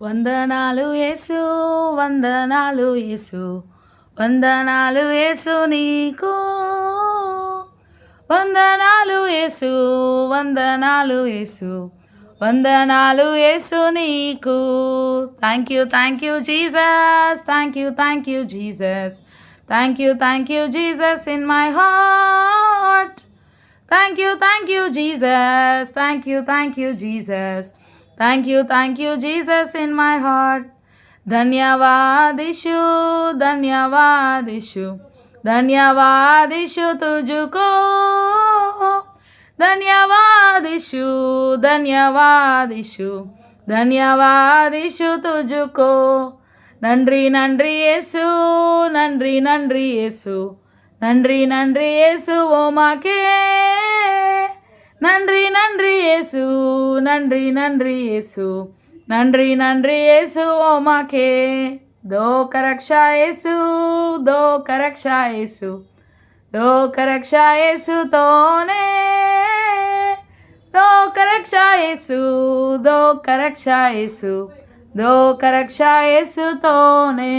వందనాలు యేసు వందనాలు యేసు వందనాలు యేసు నీకు వందనాలు యేసు వందనాలు యేసు వందనాలు యేసు నీకు thank you Jesus thank you Jesus thank you Jesus in my heart thank you Jesus thank you Jesus thank you Jesus in my heart ధన్యవాదిషు ధన్యవాదిషు ధన్యవాదిషు తుజుకో ధన్యవాదిషు ధన్యవాదిషు ధన్యవాదిషు తుజుకో நன்றி நன்றி இயேசு நன்றி நன்றி இயேசு நன்றி நன்றி இயேசு ஓமாக்கே நன்றி நன்றி இயேசு நன்றி நன்றி இயேசு நன்றி நன்றி இயேசு ஓமாக்கே दो करक्षा येसु दो करक्षा येसु दो करक्षा येसु तोने दो करक्षा येसु दो करक्षा येसु दो करक्षा येसु तोने।